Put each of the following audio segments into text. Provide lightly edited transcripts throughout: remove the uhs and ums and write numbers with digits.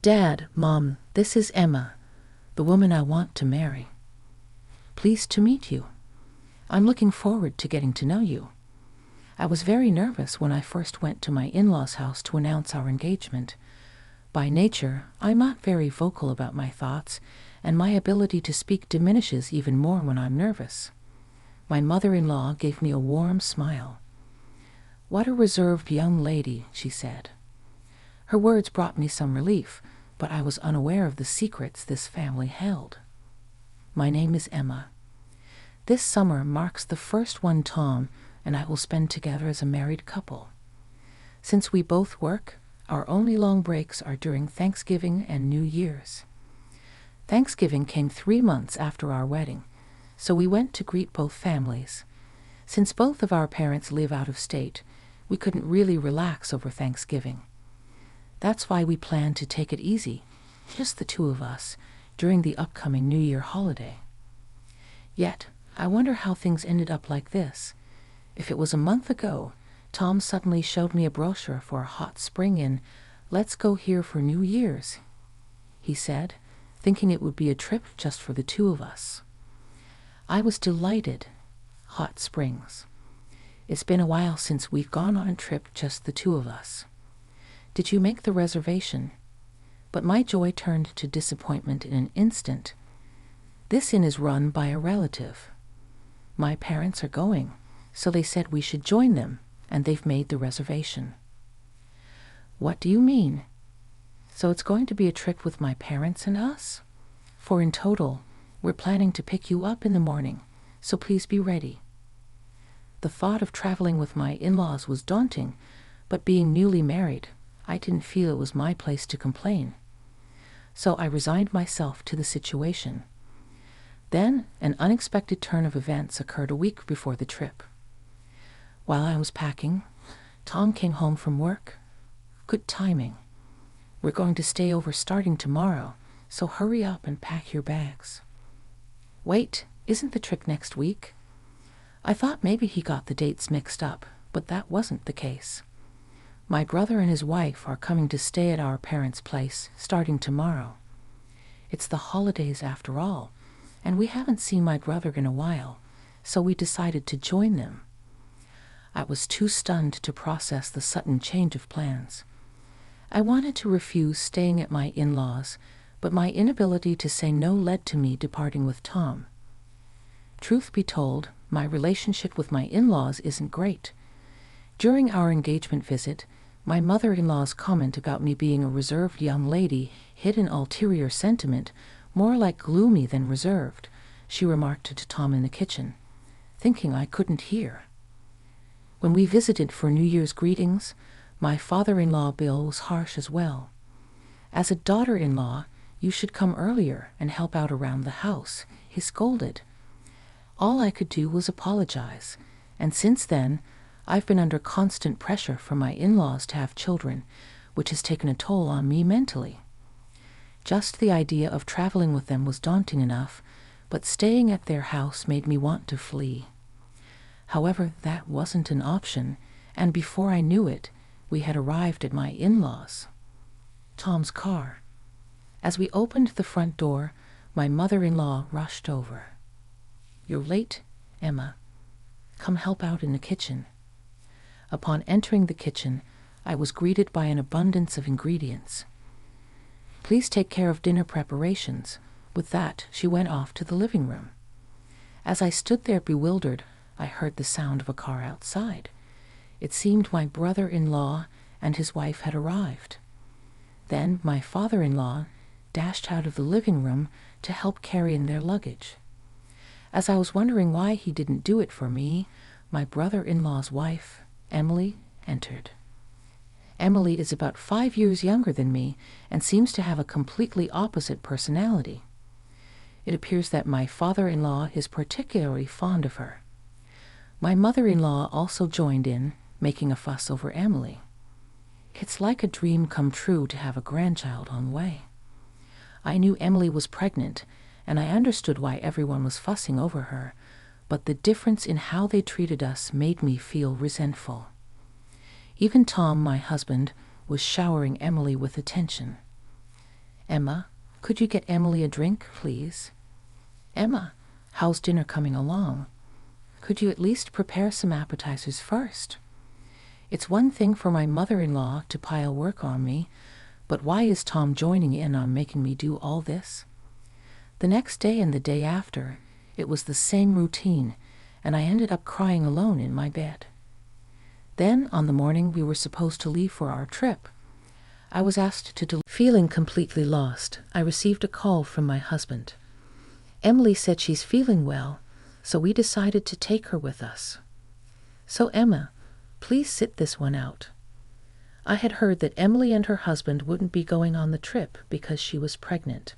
Dad, Mom, this is Emma, the woman I want to marry. Pleased to meet you. I'm looking forward to getting to know you. I was very nervous when I first went to my in-laws' house to announce our engagement. By nature, I'm not very vocal about my thoughts, and my ability to speak diminishes even more when I'm nervous. My mother-in-law gave me a warm smile. "What a reserved young lady," she said. Her words brought me some relief, but I was unaware of the secrets this family held. My name is Emma. This summer marks the first one Tom and I will spend together as a married couple. Since we both work, our only long breaks are during Thanksgiving and New Year's. Thanksgiving came 3 months after our wedding, so we went to greet both families. Since both of our parents live out of state, we couldn't really relax over Thanksgiving. That's why we planned to take it easy, just the two of us, during the upcoming New Year holiday. Yet, I wonder how things ended up like this. If it was a month ago, Tom suddenly showed me a brochure for a hot spring inn. "Let's go here for New Year's," he said, thinking it would be a trip just for the two of us. I was delighted. Hot springs. It's been a while since we've gone on a trip just the two of us. "Did you make the reservation?" But my joy turned to disappointment in an instant. This inn is run by a relative. My parents are going, so they said we should join them, and they've made the reservation. "What do you mean? So it's going to be a trip with my parents and us? For in total, we're planning to pick you up in the morning, so please be ready." The thought of traveling with my in-laws was daunting, but being newly married, I didn't feel it was my place to complain. So I resigned myself to the situation. Then, an unexpected turn of events occurred a week before the trip. While I was packing, Tom came home from work. "Good timing. We're going to stay over starting tomorrow, so hurry up and pack your bags." "Wait, isn't the trip next week?" I thought maybe he got the dates mixed up, but that wasn't the case. My brother and his wife are coming to stay at our parents' place starting tomorrow. It's the holidays after all, and we haven't seen my brother in a while, so we decided to join them. I was too stunned to process the sudden change of plans. I wanted to refuse staying at my in-laws, but my inability to say no led to me departing with Tom. Truth be told, my relationship with my in-laws isn't great. During our engagement visit, my mother-in-law's comment about me being a reserved young lady hid an ulterior sentiment, more like gloomy than reserved, she remarked to Tom in the kitchen, thinking I couldn't hear. When we visited for New Year's greetings, my father-in-law Bill was harsh as well. "As a daughter-in-law, you should come earlier and help out around the house," he scolded. All I could do was apologize, and since then, I've been under constant pressure from my in-laws to have children, which has taken a toll on me mentally. Just the idea of traveling with them was daunting enough, but staying at their house made me want to flee. However, that wasn't an option, and before I knew it, we had arrived at my in-laws. Tom's car. As we opened the front door, my mother-in-law rushed over. "You're late, Emma. Come help out in the kitchen." Upon entering the kitchen, I was greeted by an abundance of ingredients. "Please take care of dinner preparations." With that, she went off to the living room. As I stood there bewildered, I heard the sound of a car outside. It seemed my brother-in-law and his wife had arrived. Then my father-in-law dashed out of the living room to help carry in their luggage. As I was wondering why he didn't do it for me, my brother-in-law's wife, Emily, entered. Emily is about 5 years younger than me and seems to have a completely opposite personality. It appears that my father-in-law is particularly fond of her. My mother-in-law also joined in, making a fuss over Emily. It's like a dream come true to have a grandchild on the way. I knew Emily was pregnant, and I understood why everyone was fussing over her, but the difference in how they treated us made me feel resentful. Even Tom, my husband, was showering Emily with attention. Emma, could you get Emily a drink, please? Emma, how's dinner coming along? Could you at least prepare some appetizers first? It's one thing for my mother-in-law to pile work on me, but why is Tom joining in on making me do all this? The next day and the day after, it was the same routine, and I ended up crying alone in my bed. Then, on the morning we were supposed to leave for our trip, I was asked to deliver. Feeling completely lost, I received a call from my husband. Emily said she's feeling well, so we decided to take her with us. So Emma, please sit this one out. I had heard that Emily and her husband wouldn't be going on the trip because she was pregnant.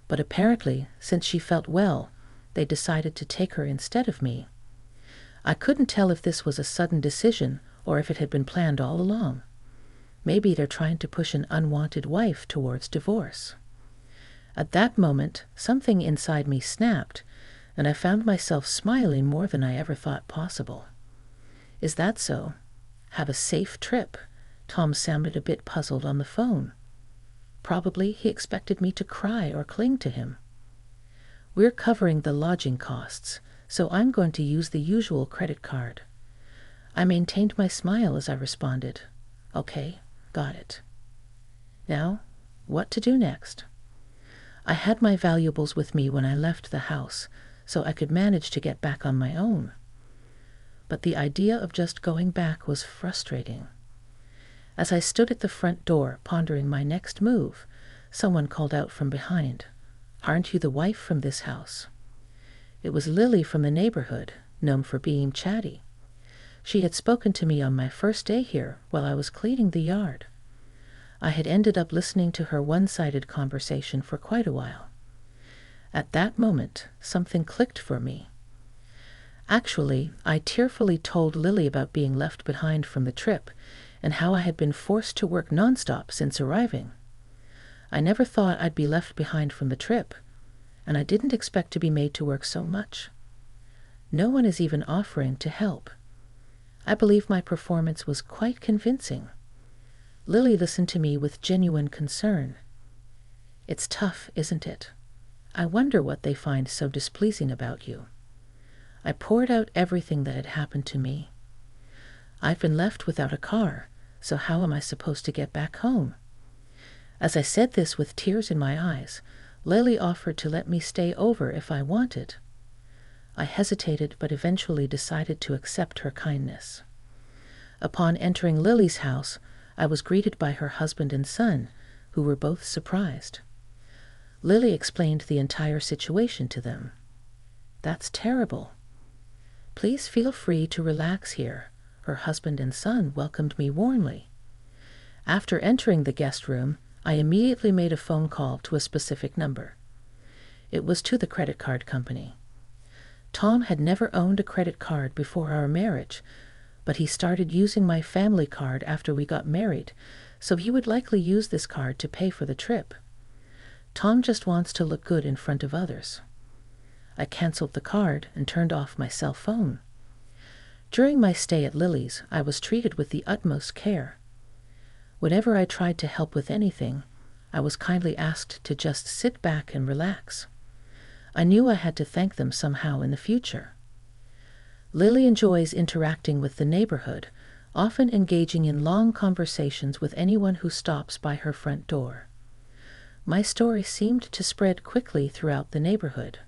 But apparently, since she felt well, they decided to take her instead of me. I couldn't tell if this was a sudden decision or if it had been planned all along. Maybe they're trying to push an unwanted wife towards divorce. At that moment, something inside me snapped, and I found myself smiling more than I ever thought possible. Is that so? Have a safe trip? Tom sounded a bit puzzled on the phone. Probably he expected me to cry or cling to him. We're covering the lodging costs, so I'm going to use the usual credit card. I maintained my smile as I responded, Okay, got it. Now, what to do next? I had my valuables with me when I left the house, so I could manage to get back on my own. But the idea of just going back was frustrating. As I stood at the front door pondering my next move, someone called out from behind, "Aren't you the wife from this house?" It was Lily from the neighborhood, known for being chatty. She had spoken to me on my first day here while I was cleaning the yard. I had ended up listening to her one-sided conversation for quite a while. At that moment, something clicked for me. Actually, I tearfully told Lily about being left behind from the trip and how I had been forced to work nonstop since arriving. I never thought I'd be left behind from the trip, and I didn't expect to be made to work so much. No one is even offering to help. I believe my performance was quite convincing. Lily listened to me with genuine concern. It's tough, isn't it? I wonder what they find so displeasing about you. I poured out everything that had happened to me. I've been left without a car, so how am I supposed to get back home? As I said this with tears in my eyes, Lily offered to let me stay over if I wanted. I hesitated but eventually decided to accept her kindness. Upon entering Lily's house, I was greeted by her husband and son, who were both surprised. Lily explained the entire situation to them. That's terrible. Please feel free to relax here. Her husband and son welcomed me warmly. After entering the guest room, I immediately made a phone call to a specific number. It was to the credit card company. Tom had never owned a credit card before our marriage, but he started using my family card after we got married, so he would likely use this card to pay for the trip. Tom just wants to look good in front of others. I canceled the card and turned off my cell phone. During my stay at Lily's, I was treated with the utmost care. Whenever I tried to help with anything, I was kindly asked to just sit back and relax. I knew I had to thank them somehow in the future. Lily enjoys interacting with the neighborhood, often engaging in long conversations with anyone who stops by her front door. My story seemed to spread quickly throughout the neighborhood.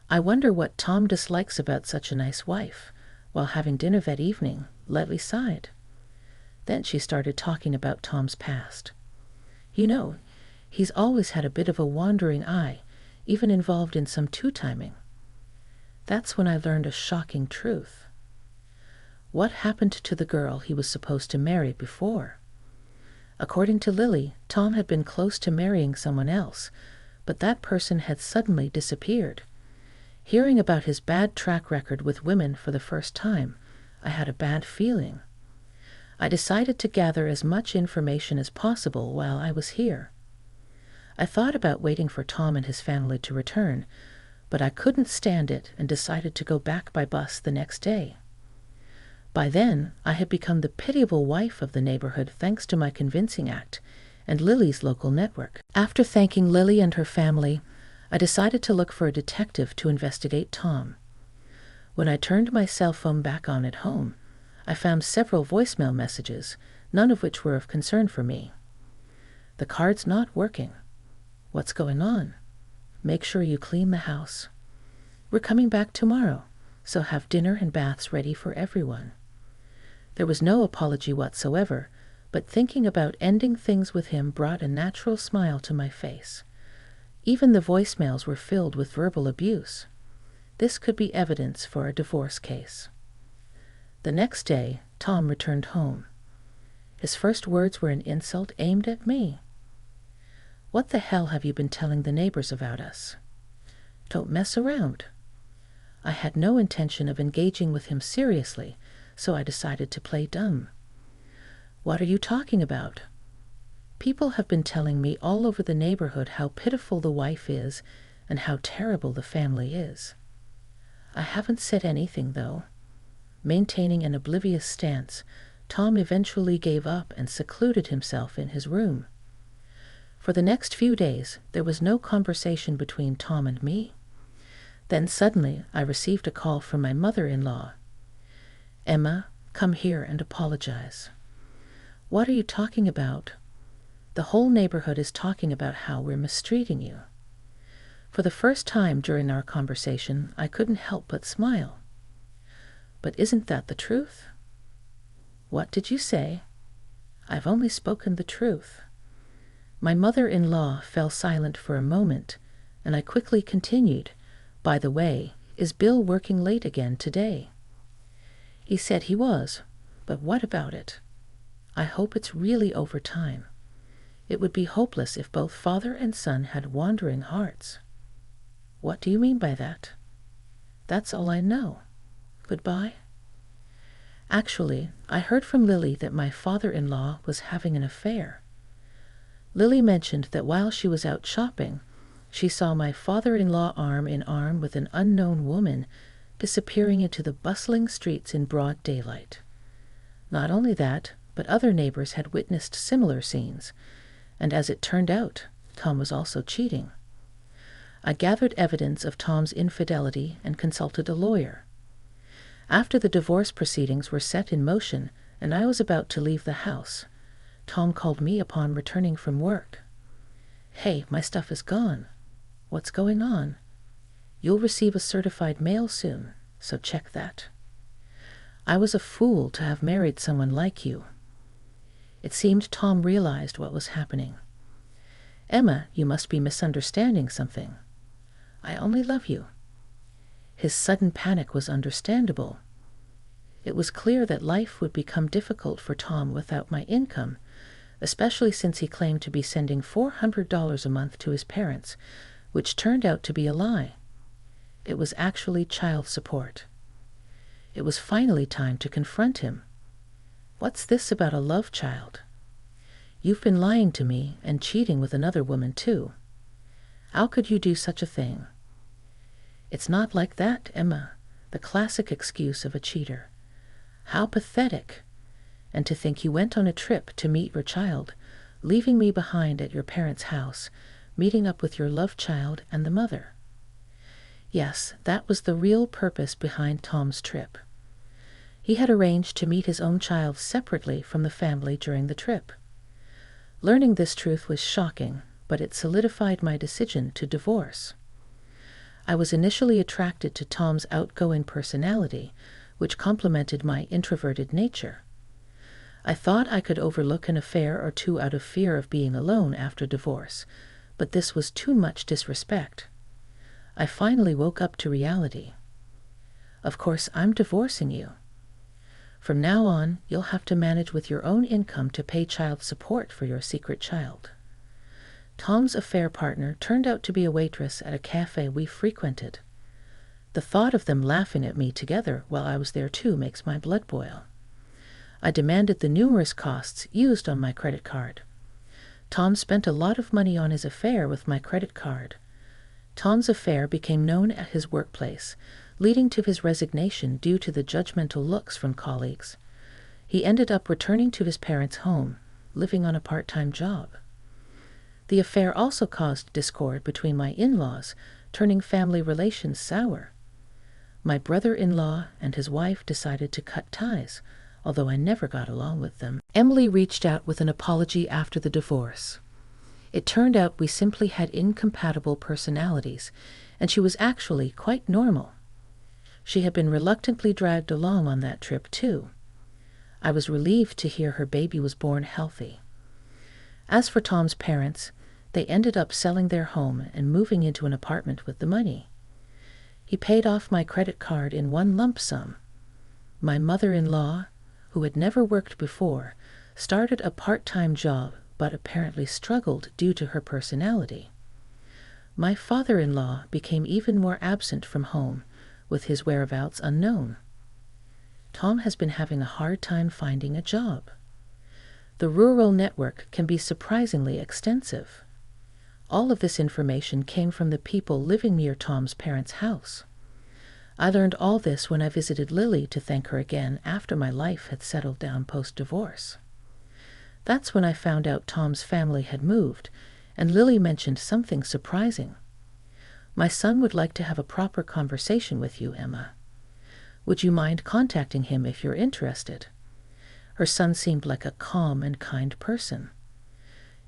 I wonder what Tom dislikes about such a nice wife. While having dinner that evening, Lily sighed. Then she started talking about Tom's past. You know, he's always had a bit of a wandering eye, even involved in some two-timing. That's when I learned a shocking truth. What happened to the girl he was supposed to marry before? According to Lily, Tom had been close to marrying someone else, but that person had suddenly disappeared. Hearing about his bad track record with women for the first time, I had a bad feeling. I decided to gather as much information as possible while I was here. I thought about waiting for Tom and his family to return, but I couldn't stand it and decided to go back by bus the next day. By then, I had become the pitiable wife of the neighborhood thanks to my convincing act, and Lily's local network. After thanking Lily and her family, I decided to look for a detective to investigate Tom. When I turned my cell phone back on at home, I found several voicemail messages, none of which were of concern for me. The card's not working. What's going on? Make sure you clean the house. We're coming back tomorrow, so have dinner and baths ready for everyone. There was no apology whatsoever, but thinking about ending things with him brought a natural smile to my face. Even the voicemails were filled with verbal abuse. This could be evidence for a divorce case. The next day, Tom returned home. His first words were an insult aimed at me. "What the hell have you been telling the neighbors about us?" "Don't mess around." I had no intention of engaging with him seriously, so I decided to play dumb. "What are you talking about?" "People have been telling me all over the neighborhood how pitiful the wife is and how terrible the family is." I haven't said anything, though. Maintaining an oblivious stance, Tom eventually gave up and secluded himself in his room. For the next few days, there was no conversation between Tom and me. Then suddenly, I received a call from my mother-in-law. "Emma, come here and apologize." "What are you talking about?" "The whole neighborhood is talking about how we're mistreating you." For the first time during our conversation, I couldn't help but smile. "But isn't that the truth?" "What did you say?" "I've only spoken the truth." My mother-in-law fell silent for a moment, and I quickly continued, "By the way, is Bill working late again today?" "He said he was, but what about it?" "I hope it's really overtime. It would be hopeless if both father and son had wandering hearts." "What do you mean by that?" "That's all I know. Goodbye." Actually, I heard from Lily that my father-in-law was having an affair. Lily mentioned that while she was out shopping, she saw my father-in-law arm in arm with an unknown woman disappearing into the bustling streets in broad daylight. Not only that, but other neighbors had witnessed similar scenes, and as it turned out, Tom was also cheating. I gathered evidence of Tom's infidelity and consulted a lawyer. After the divorce proceedings were set in motion and I was about to leave the house, Tom called me upon returning from work. "Hey, my stuff is gone." "What's going on?" "You'll receive a certified mail soon, so check that." "I was a fool to have married someone like you." It seemed Tom realized what was happening. "Emma, you must be misunderstanding something." "I only love you." His sudden panic was understandable. It was clear that life would become difficult for Tom without my income, especially since he claimed to be sending $400 a month to his parents, which turned out to be a lie. It was actually child support. It was finally time to confront him. "What's this about a love child?" "You've been lying to me and cheating with another woman too. How could you do such a thing?" "It's not like that, Emma. The classic excuse of a cheater." "How pathetic. And to think you went on a trip to meet your child, leaving me behind at your parents' house, meeting up with your love child and the mother." Yes, that was the real purpose behind Tom's trip. He had arranged to meet his own child separately from the family during the trip. Learning this truth was shocking, but it solidified my decision to divorce. I was initially attracted to Tom's outgoing personality, which complemented my introverted nature. I thought I could overlook an affair or two out of fear of being alone after divorce, but this was too much disrespect. I finally woke up to reality. "Of course, I'm divorcing you. From now on, you'll have to manage with your own income to pay child support for your secret child." Tom's affair partner turned out to be a waitress at a cafe we frequented. The thought of them laughing at me together while I was there too makes my blood boil. I demanded the numerous costs used on my credit card. Tom spent a lot of money on his affair with my credit card. Tom's affair became known at his workplace, leading to his resignation due to the judgmental looks from colleagues. He ended up returning to his parents' home, living on a part-time job. The affair also caused discord between my in-laws, turning family relations sour. My brother-in-law and his wife decided to cut ties, although I never got along with them. Emily reached out with an apology after the divorce. It turned out we simply had incompatible personalities, and she was actually quite normal. She had been reluctantly dragged along on that trip, too. I was relieved to hear her baby was born healthy. As for Tom's parents, they ended up selling their home and moving into an apartment with the money. He paid off my credit card in one lump sum. My mother-in-law, who had never worked before, started a part-time job but apparently struggled due to her personality. My father-in-law became even more absent from home, with his whereabouts unknown. Tom has been having a hard time finding a job. The rural network can be surprisingly extensive. All of this information came from the people living near Tom's parents' house. I learned all this when I visited Lily to thank her again after my life had settled down post-divorce. That's when I found out Tom's family had moved, and Lily mentioned something surprising. My son would like to have a proper conversation with you, Emma. Would you mind contacting him if you're interested? Her son seemed like a calm and kind person.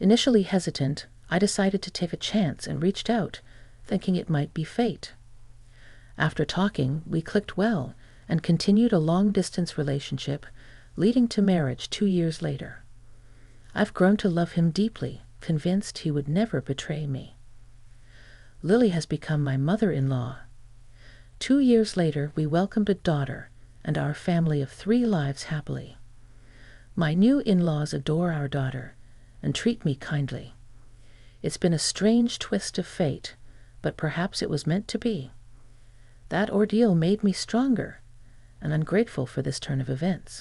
Initially hesitant, I decided to take a chance and reached out, thinking it might be fate. After talking, we clicked well and continued a long-distance relationship, leading to marriage 2 years later. I've grown to love him deeply, convinced he would never betray me. Lily has become my mother-in-law. 2 years later, we welcomed a daughter and our family of 3 lives happily. My new in-laws adore our daughter and treat me kindly. It's been a strange twist of fate, but perhaps it was meant to be. That ordeal made me stronger, and I'm grateful for this turn of events.